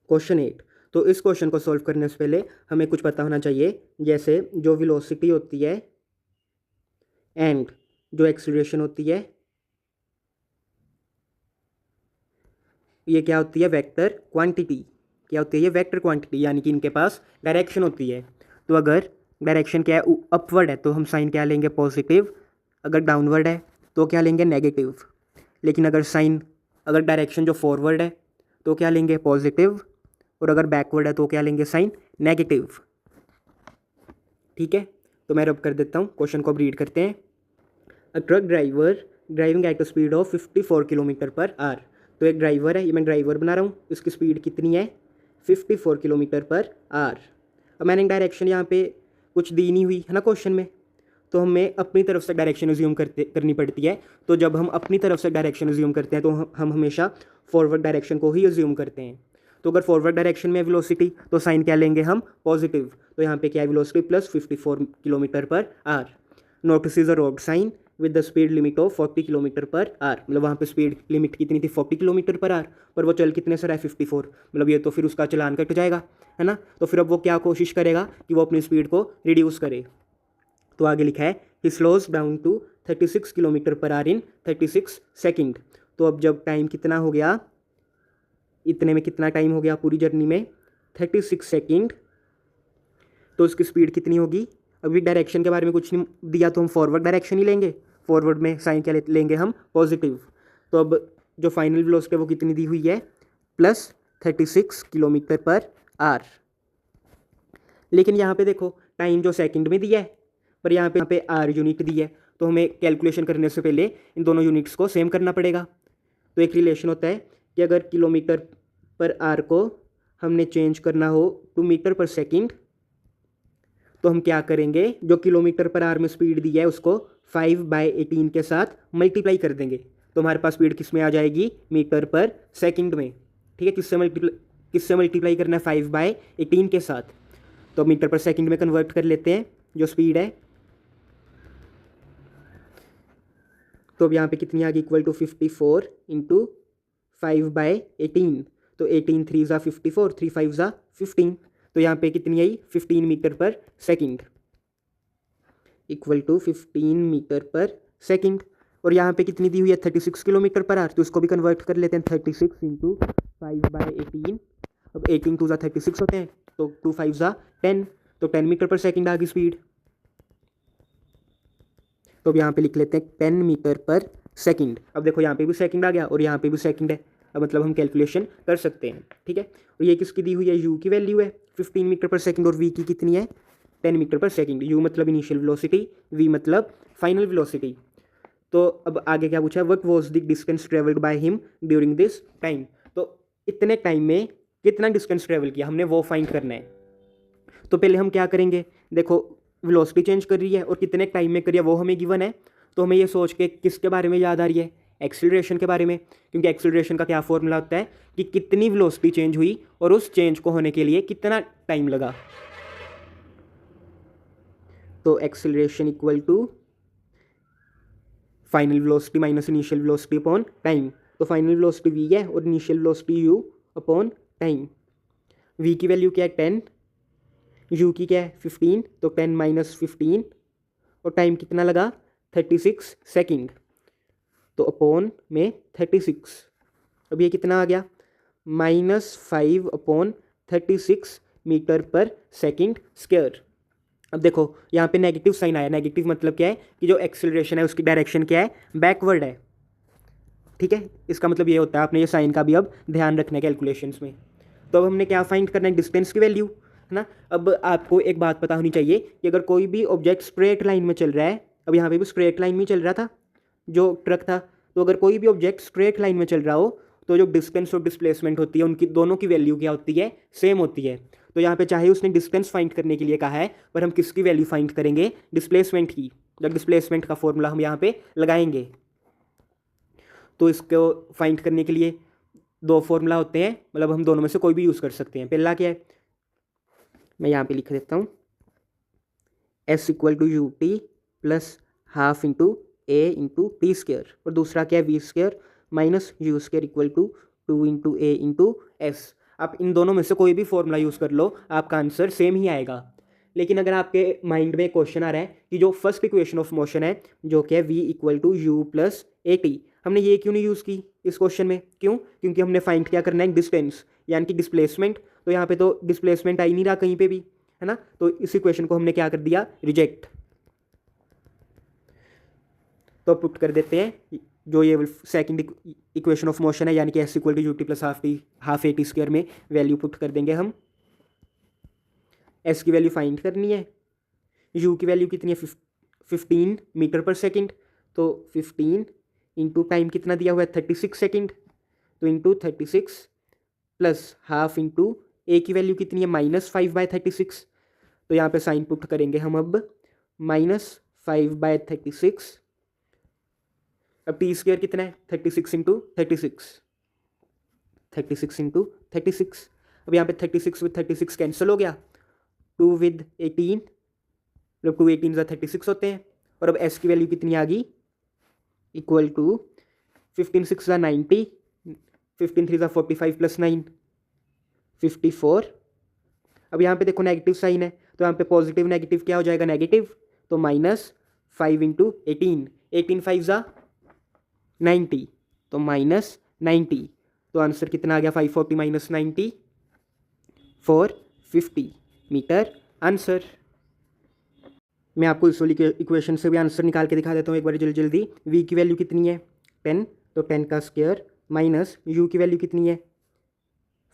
Question 8। तो इस question को सॉल्व करने से पहले हमें कुछ पता होना चाहिए, जैसे जो वेलोसिटी होती है एंड जो एक्सीलरेशन होती है, ये क्या होती है? Vector quantity. क्या होती है ये? वेक्टर क्वांटिटी, यानी कि इनके पास डायरेक्शन होती है। तो अगर डायरेक्शन क्या है? अपवर्ड है तो हम साइन क्या लेंगे? पॉजिटिव। अगर डाउनवर्ड है तो क्या लेंगे? नेगेटिव। लेकिन अगर डायरेक्शन जो फॉरवर्ड है तो क्या लेंगे? पॉजिटिव। और अगर बैकवर्ड है तो क्या लेंगे? Sign negative. ठीक है, तो मैं रब कर देता हूँ, क्वेश्चन को अब रीड करते हैं। A truck driver driving at a speed of 54 kilometre per hour. तो एक ड्राइवर है, ये मैं ड्राइवर बना रहा हूँ, इसकी स्पीड कितनी है? 54 किलोमीटर पर आवर। अब मैंने डायरेक्शन यहाँ पे कुछ दी नहीं हुई है ना क्वेश्चन में, तो हमें अपनी तरफ से डायरेक्शन एज्यूम करनी पड़ती है। तो जब हम अपनी तरफ से डायरेक्शन एज्यूम करते हैं तो हम हमेशा फॉरवर्ड डायरेक्शन को ही एज्यूम करते हैं। तो अगर फॉरवर्ड डायरेक्शन में वेलोसिटी तो साइन क्या लेंगे हम? पॉजिटिव। तो यहाँ पे क्या है? Velocity plus 54 kilometre per hour. Notice is a road sign with the speed limit of 40 kilometre per hour. मतलब वहाँ पे स्पीड लिमिट कितनी थी? 40 किलोमीटर पर आवर, पर वो चल कितने से रहा है? 54। मतलब ये तो फिर उसका चलान कट जाएगा, है ना। तो फिर अब वो क्या कोशिश करेगा कि वो अपनी स्पीड को रिड्यूस करे। तो आगे लिखा है he slows down to 36 kilometer per hour in 36 second. तो अब जब टाइम कितना हो गया, इतने में कितना टाइम हो गया पूरी जर्नी में? 36 सेकेंड। तो उसकी स्पीड कितनी होगी? अभी डायरेक्शन के बारे में कुछ नहीं दिया तो हम फॉरवर्ड डायरेक्शन ही लेंगे। फॉरवर्ड में साइन क्या लेंगे हम? पॉजिटिव। तो अब जो फाइनल वेलोसिटी है वो कितनी दी हुई है? Plus 36 kilometer per our. लेकिन यहाँ पे देखो टाइम जो सेकंड में दिया है, पर यहाँ पे आर यूनिट दी है, तो हमें कैलकुलेशन करने से पहले इन दोनों यूनिट्स को सेम करना पड़ेगा। तो एक रिलेशन होता है कि अगर किलोमीटर पर आर को हमने चेंज करना हो टू मीटर पर सेकंड, तो हम क्या करेंगे? जो किलोमीटर पर आर में स्पीड दी है उसको 5/18 के साथ मल्टीप्लाई कर देंगे, तो हमारे पास स्पीड किस में आ जाएगी? मीटर पर सेकंड में। ठीक है, किससे मल्टीप्लाई करना है? 5/18 के साथ। तो मीटर पर सेकंड में कन्वर्ट कर लेते हैं जो स्पीड है। तो अब यहाँ पे कितनी आ गई? Equal to 54 into 5/18। तो 18 3 ज़ा 54, 3 5 ज़ा 15। तो यहाँ पे कितनी आई? 15 मीटर पर सेकंड, इक्वल टू 15 मीटर पर सेकंड। और यहाँ पे कितनी दी हुई है? 36 किलोमीटर पर आवर, तो इसको भी कन्वर्ट कर लेते हैं। 36 इंटू 5/18। अब 18 2 ज़ा 36 होते हैं, तो 2 5 ज़ा 10, तो 10 मीटर पर सेकंड आ गई स्पीड। तो अब यहाँ पे लिख लेते हैं 10 मीटर पर सेकंड। अब देखो यहाँ पे भी सेकंड आ गया और यहाँ पे भी सेकंड है, अब मतलब हम कैलकुलेशन कर सकते हैं। ठीक है, और ये किसकी दी हुई है? यू की वैल्यू है 15 मीटर पर सेकंड, और वी की कितनी है? 10 मीटर पर सेकंड। यू मतलब इनिशियल वेलोसिटी, वी मतलब फाइनल वेलोसिटी। तो अब आगे क्या पूछा है? What was the distance travelled by him during this time. तो इतने टाइम में कितना डिस्टेंस ट्रेवल किया हमने, वो फाइंड करना है। तो पहले हम क्या करेंगे? देखो वेलोसिटी चेंज कर रही है और कितने टाइम में करी है वो हमें गिवन है, तो हमें ये सोच के किसके बारे में याद आ रही है? एक्सीलरेशन के बारे में, क्योंकि एक्सीलरेशन का क्या फॉर्मूला होता है कि कितनी वेलोसिटी चेंज हुई और उस चेंज को होने के लिए कितना टाइम लगा। तो acceleration equal to final velocity minus initial velocity upon time. तो फाइनल वेलोसिटी वी है और initial velocity U upon time. V की वैल्यू क्या है? 10, यू की क्या है? 15, तो 10 माइनस 15, और टाइम कितना लगा? 36 सेकंड। तो अपॉन में 36। अब ये कितना आ गया? -5 अपॉन 36 मीटर पर सेकंड स्क्वायर। अब देखो यहाँ पे नेगेटिव साइन आया। नेगेटिव मतलब क्या है कि जो एक्सेलरेशन है उसकी डायरेक्शन क्या है? बैकवर्ड है। ठीक है, इसका मतलब ये होता है, आपने ये साइन का भी अब ध्यान रखना है कैलकुलेशंस में। तो अब हमने क्या फाइंड करना है? डिस्टेंस की वैल्यू, है ना। अब आपको एक बात पता होनी चाहिए कि अगर कोई भी ऑब्जेक्ट स्ट्रेट लाइन में चल रहा है, अब यहाँ पे भी स्ट्रेट लाइन में चल रहा था जो ट्रक था, तो अगर कोई भी ऑब्जेक्ट स्ट्रेट लाइन में चल रहा हो तो जो डिस्टेंस और डिस्प्लेसमेंट होती है उनकी दोनों की वैल्यू क्या होती है? सेम होती है। तो यहाँ पे चाहे उसने डिस्टेंस फाइंड करने के लिए कहा है, पर हम किसकी वैल्यू फाइंड करेंगे? डिस्प्लेसमेंट की। जब डिस्प्लेसमेंट का फॉर्मूला हम यहाँ पे लगाएंगे, तो इसको फाइंड करने के लिए दो फॉर्मूला होते हैं, मतलब हम दोनों में से कोई भी यूज़ कर सकते हैं। पहला क्या है? मैं यहाँ पे लिख देता हूँ, S equal to U T plus half into A into T square, और दूसरा क्या है? V square minus U square equal to 2 into A into S. आप इन दोनों में से कोई भी फॉर्मूला यूज़ कर लो, आपका आंसर सेम ही आएगा। लेकिन अगर आपके माइंड में क्वेश्चन आ रहा है कि जो फर्स्ट इक्वेशन ऑफ मोशन है जो कि है v equal to U plus A T, हमने ये क्यों नहीं यूज़ की इस क्वेश्चन में? क्यों? क्योंकि हमने फाइंड क्या करना है, डिस्टेंस यानी कि डिस्प्लेसमेंट। तो यहाँ पे तो डिस्प्लेसमेंट आ ही नहीं रहा कहीं पे भी, है ना। तो इस इक्वेशन को हमने क्या कर दिया, रिजेक्ट। तो पुट कर देते हैं जो ये सेकंड इक्वेशन ऑफ मोशन है यानी कि S equal to U T plus half A T square में वैल्यू पुट कर देंगे हम। एस की वैल्यू फाइंड करनी है, यू की वैल्यू कितनी है 15 मीटर पर सेकंड, तो 15 इंटू टाइम कितना दिया हुआ है 36 सेकंड, तो इंटू 36 प्लस हाफ इंटू ए की वैल्यू कितनी है -5/36। तो यहाँ पे साइन पुट करेंगे हम अब -5/36। अब टी स्क्वायर कितना है 36 इंटू 36 इंटू 36। अब यहाँ पे 36 विद 36 कैंसिल हो गया, 2 विद 18 मतलब 2 18 36 होते हैं। और अब एस की वैल्यू कितनी आ गई, इक्वल टू 15 6 90, 15 3 45 प्लस 9 54। अब यहाँ पे देखो नेगेटिव साइन है, तो यहाँ पे पॉजिटिव नेगेटिव क्या हो जाएगा, नेगेटिव, तो -5 इंटू 18, 18 5 90, तो -90। तो आंसर कितना आ गया 540 - 90 450 मीटर आंसर। मैं आपको इस वाली इक्वेशन से भी आंसर निकाल के दिखा देता हूँ एक बार जल्दी जल्दी। v की वैल्यू कितनी है 10, तो 10 का स्क्वायर माइनस u की वैल्यू कितनी है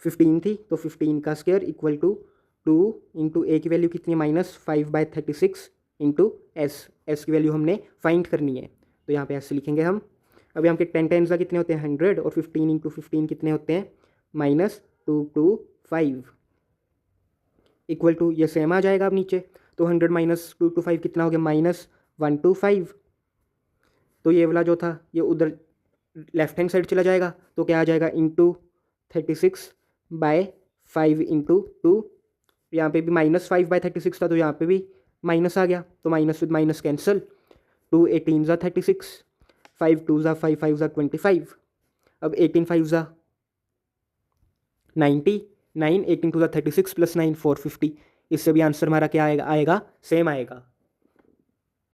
15 थी, तो 15 का स्क्वायर इक्वल टू 2 इंटू ए की वैल्यू कितनी है -5/36 इंटू एस की वैल्यू हमने फाइंड करनी है, तो यहाँ पे एस लिखेंगे हम। अब यहाँ पे 10 टाइम्स का कितने होते हैं 100, और 15 इंटू 15 कितने होते हैं -225 इक्वल टू, ये सेम आ जाएगा अब नीचे, तो 100 - 225 कितना हो गया -125। तो ये वाला जो था ये उधर लेफ्ट हैंड साइड चला जाएगा, तो क्या आ जाएगा इंटू 36/5 इंटू 2। यहाँ पे भी -5/36 था, तो यहाँ पे भी माइनस आ गया, तो माइनस विद माइनस कैंसिल, 2 18 36, 5 2 5 5 25। अब 18 5 90, 9 18 2 36 प्लस 9 450। इससे भी आंसर हमारा क्या आएगा सेम आएगा।